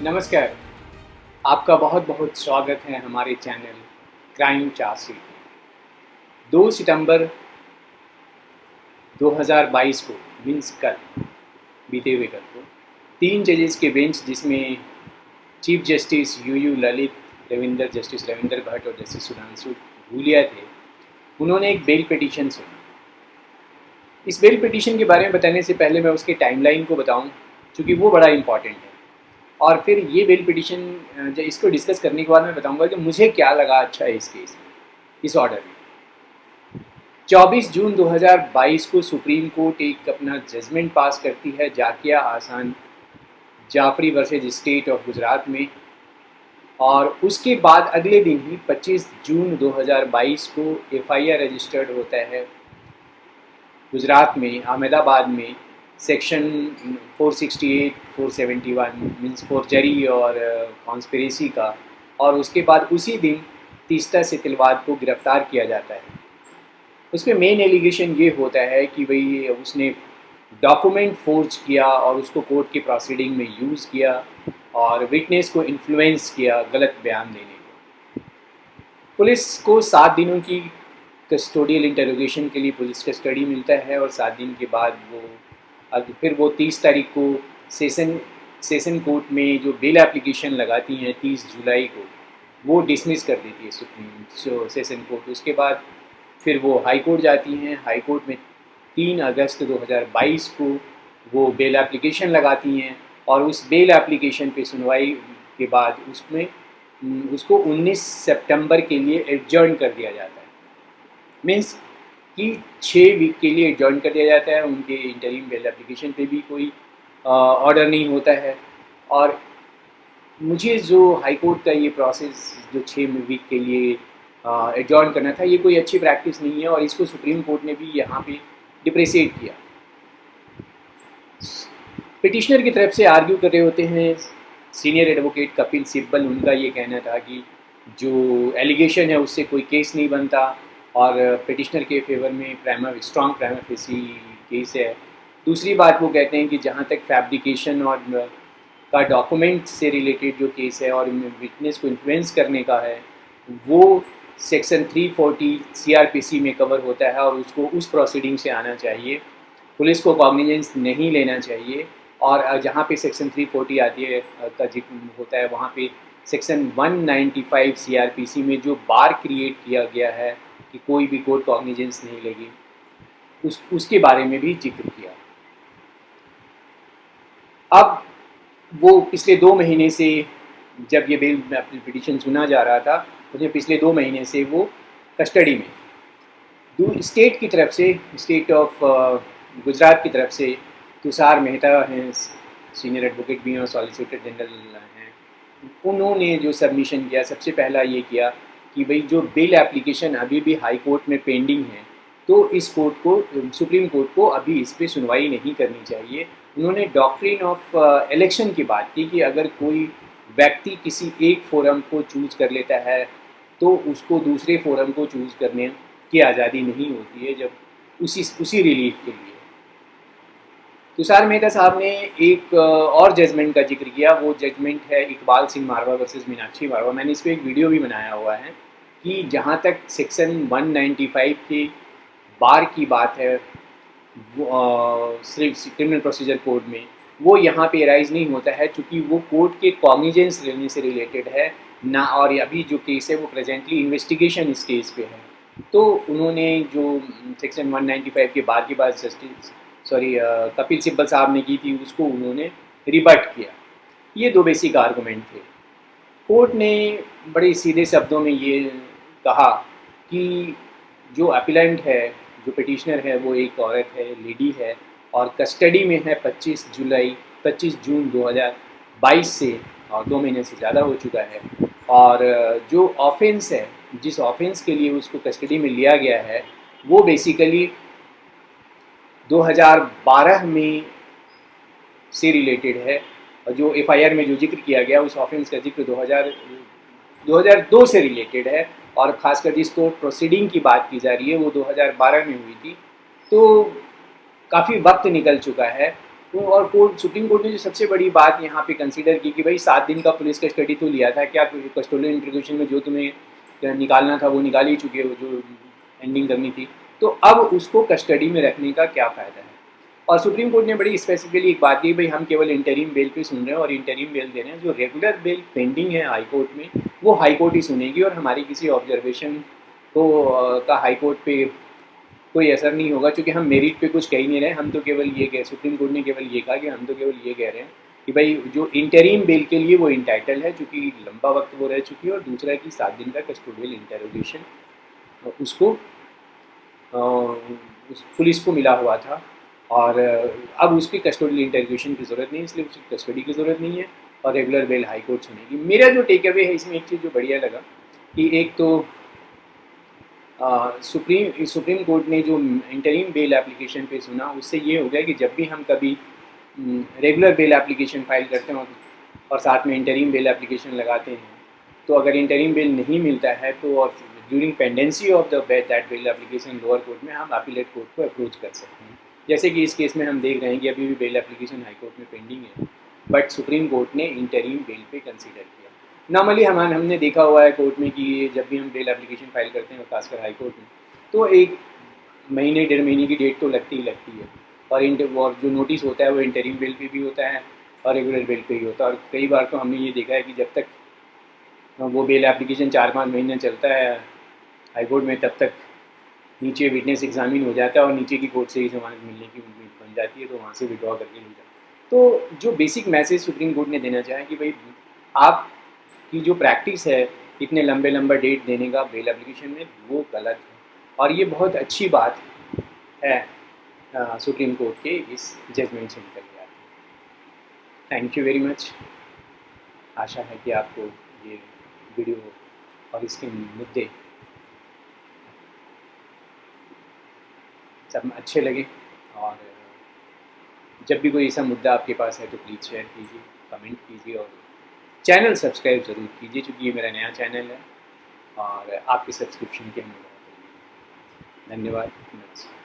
नमस्कार। आपका बहुत बहुत स्वागत है हमारे चैनल क्राइम चार्जशीट में। 2 सितंबर 2022 को मीन्स कल, बीते हुए कल को 3 जजेस के बेंच जिसमें chief justice U Lalit, justice Ravinder Bhatt और जस्टिस सुधांशु धूलिया थे, उन्होंने एक बेल पिटीशन सुना। इस बेल पिटीशन के बारे में बताने से पहले मैं उसके टाइमलाइन को बताऊं, क्योंकि वो बड़ा इम्पॉर्टेंट है। और फिर ये बेल पिटीशन इसको डिस्कस करने के बाद मैं बताऊंगा कि मुझे क्या लगा अच्छा है इस केस में, इस ऑर्डर में। 24 जून 2022 को सुप्रीम कोर्ट एक अपना जजमेंट पास करती है Zakia Ahsan Jafri versus state of Gujarat में, और उसके बाद अगले दिन ही 25 जून 2022 को एफआईआर रजिस्टर्ड होता है गुजरात में, अहमदाबाद में, सेक्शन 468, 471 मीन्स फोर्जरी और कॉन्स्पिरेसी का। और उसके बाद उसी दिन तीस्ता सितलवाद को गिरफ्तार किया जाता है। उसमें मेन एलिगेशन ये होता है कि भाई उसने डॉक्यूमेंट फोर्ज किया और उसको कोर्ट की प्रोसीडिंग में यूज़ किया और विटनेस को इन्फ्लुएंस किया गलत बयान देने को। पुलिस को 7 दिनों की कस्टोडियल इंटरोगेशन के लिए पुलिस कस्टडी मिलता है और 7 दिन के बाद फिर वो 30 तारीख को सेशन कोर्ट में जो बेल एप्लीकेशन लगाती हैं 30 जुलाई को, वो डिसमिस कर देती है सुप्रीम सेशन कोर्ट। उसके बाद फिर वो हाई कोर्ट जाती हैं। हाई कोर्ट में 3 अगस्त 2022 को वो बेल एप्लीकेशन लगाती हैं और उस बेल एप्लीकेशन पे सुनवाई के बाद उसको 19 सितंबर के लिए एडजर्न कर दिया जाता है। मीन्स कि 6 वीक के लिए एडजर्न कर दिया जाता है। उनके इंटरिम बेल एप्लीकेशन पे भी कोई ऑर्डर नहीं होता है। और मुझे जो हाई कोर्ट का ये प्रोसेस जो 6 वीक के लिए एडजर्न करना था, ये कोई अच्छी प्रैक्टिस नहीं है और इसको सुप्रीम कोर्ट ने भी यहाँ पे डिप्रेशिएट किया। पिटिशनर की तरफ से आर्ग्यू कर रहे होते हैं सीनियर एडवोकेट कपिल सिब्बल। उनका ये कहना था कि जो एलिगेशन है उससे कोई केस नहीं बनता और पिटिशनर के फेवर में स्ट्रॉन्ग प्राइमा फेसी केस है। दूसरी बात वो कहते हैं कि जहाँ तक फैब्रिकेशन और का डॉक्यूमेंट से रिलेटेड जो केस है और विटनेस को इन्फ्लुएंस करने का है, वो सेक्शन 340 सीआरपीसी में कवर होता है और उसको उस प्रोसीडिंग से आना चाहिए, पुलिस को कॉग्निजेंस नहीं लेना चाहिए। और जहाँ पे सेक्शन 340 आती है का जिक्र होता है, वहाँ पे सेक्शन 195 सीआरपीसी में जो बार क्रिएट किया गया है कि कोई भी कोर्ट कॉग्निजेंस नहीं लेगी, उसके बारे में भी जिक्र किया। अब वो पिछले 2 महीने से, जब ये बेल पिटीशन सुना जा रहा था, उसमें पिछले 2 महीने से वो कस्टडी में। स्टेट की तरफ से, स्टेट ऑफ गुजरात की तरफ से तुषार मेहता हैं, सीनियर एडवोकेट भी हैं और सॉलिसिटर जनरल हैं। उन्होंने जो सबमिशन किया, सबसे पहला ये किया कि भाई जो बेल एप्लीकेशन अभी भी हाई कोर्ट में पेंडिंग है, तो इस कोर्ट को, सुप्रीम कोर्ट को अभी इस पर सुनवाई नहीं करनी चाहिए। उन्होंने डॉक्ट्रिन ऑफ इलेक्शन की बात की कि अगर कोई व्यक्ति किसी एक फोरम को चूज़ कर लेता है तो उसको दूसरे फोरम को चूज़ करने की आज़ादी नहीं होती है, जब उसी रिलीफ के लिए। तुषार मेहता साहब ने एक और जजमेंट का जिक्र किया। वो जजमेंट है इकबाल सिंह मारवा वर्सेस मीनाक्षी मारवा। मैंने इस पर एक वीडियो भी बनाया हुआ है कि जहाँ तक सेक्शन 195 के बार की बात है सिर्फ क्रिमिनल प्रोसीजर कोड में, वो यहाँ पे राइज नहीं होता है, क्योंकि वो कोर्ट के कॉग्निजेंस लेने से रिलेटेड है ना। और अभी जो केस है वो प्रेजेंटली इन्वेस्टिगेशन स्टेज पे है। तो उन्होंने जो सेक्शन 195 के बार की बात कपिल सिब्बल साहब ने की थी, उसको उन्होंने रिबट किया। ये 2 बेसिक आर्गूमेंट थे। कोर्ट ने बड़े सीधे शब्दों में ये कहा कि जो अपीलेंट है, जो पिटिशनर है, वो एक औरत है, लेडी है और कस्टडी में है 25 जून 2022 से, और 2 महीने से ज़्यादा हो चुका है। और जो ऑफेंस है, जिस ऑफेंस के लिए उसको कस्टडी में लिया गया है, वो बेसिकली 2012 में से रिलेटेड है। और जो एफआईआर में जो जिक्र किया गया, उस ऑफेंस का जिक्र 2002 से रिलेटेड है। और ख़ासकर जिस कोर्ट प्रोसीडिंग की बात की जा रही है वो 2012 में हुई थी। तो काफ़ी वक्त निकल चुका है तो और कोर्ट सुप्रीम कोर्ट ने जो सबसे बड़ी बात यहाँ पे कंसीडर की कि भाई 7 दिन का पुलिस कस्टडी तो लिया था, क्या कस्टोडियल इंट्रोगेशन में जो तुम्हें निकालना था वो निकाल ही चुके हो, जो एंडिंग करनी थी, तो अब उसको कस्टडी में रखने का क्या फ़ायदा है। और सुप्रीम कोर्ट ने बड़ी स्पेसिफिकली एक बात की, भाई हम केवल इंटरिम बेल पे सुन रहे हैं और इंटरिम बेल दे रहे हैं, जो रेगुलर बेल पेंडिंग है हाई कोर्ट में वो हाई कोर्ट ही सुनेगी और हमारी किसी ऑब्जर्वेशन को का हाई कोर्ट पे कोई असर नहीं होगा, क्योंकि हम मेरिट पे कुछ कह ही नहीं रहे। हम तो केवल ये कह, सुप्रीम कोर्ट ने केवल ये कहा कि हम तो केवल ये कह रहे हैं कि भाई जो इंटरिम बेल के लिए वो इंटाइटल है, क्योंकि लंबा वक्त वो रह चुकी है, और दूसरा कि 7 दिन का कस्टोडियल इंटेरोगेशन उसको उस पुलिस को मिला हुआ था, और अब उसकी कस्टोडियल इंटेरोगेशन की ज़रूरत नहीं है, इसलिए उसकी कस्टडी की ज़रूरत नहीं है और रेगुलर बेल हाई कोर्ट सुनेगी। मेरा जो टेक अवे है इसमें एक चीज़ जो बढ़िया लगा कि एक तो सुप्रीम कोर्ट ने जो इंटरिम बेल एप्लीकेशन पे सुना, उससे ये हो गया कि जब भी हम कभी रेगुलर बेल एप्लीकेशन फाइल करते हैं और साथ में इंटरिम बेल एप्लीकेशन लगाते हैं, तो अगर इंटरिम बेल नहीं मिलता है तो और during pendency of the that bail application lower court में हम अपीलेट कोर्ट को अप्रोच कर सकते हैं। जैसे कि इस केस में हम देख रहे हैं कि अभी भी बेल एप्लीकेशन हाई कोर्ट में पेंडिंग है, बट सुप्रीम कोर्ट ने इंटरिम बेल पे कंसीडर किया। नॉर्मली हमने देखा हुआ है कोर्ट में कि जब भी हम बेल एप्लीकेशन फाइल करते हैं, खासकर हाई कोर्ट में, तो 1 महीने 1.5 महीने की डेट तो लगती ही लगती है, और जो नोटिस होता है वो इंटरिम बेल पे भी होता है और रेगुलर बेल पे ही होता है। और कई बार तो हमने ये देखा है कि जब तक वो बेल एप्लीकेशन 4-5 महीने चलता है हाई कोर्ट में, तब तक नीचे विटनेस एग्जामिन हो जाता है और नीचे की कोर्ट से ही जमानत मिलने की उम्मीद बन जाती है, तो वहाँ से विड्रॉ करके ले जाते हैं। तो जो बेसिक मैसेज सुप्रीम कोर्ट ने देना चाहा कि भाई आप की जो प्रैक्टिस है इतने लंबे डेट देने का बेल एप्लीकेशन में, वो गलत है, और ये बहुत अच्छी बात है सुप्रीम कोर्ट के इस जजमेंट से निकल के आती है। Thank you very much. आशा है कि आपको ये वीडियो और इसके मुद्दे सब अच्छे लगे, और जब भी कोई ऐसा मुद्दा आपके पास है तो प्लीज़ शेयर कीजिए, कमेंट कीजिए और चैनल सब्सक्राइब ज़रूर कीजिए, क्योंकि ये मेरा नया चैनल है और आपके सब्सक्रिप्शन के हम धन्यवाद। नमस्कार।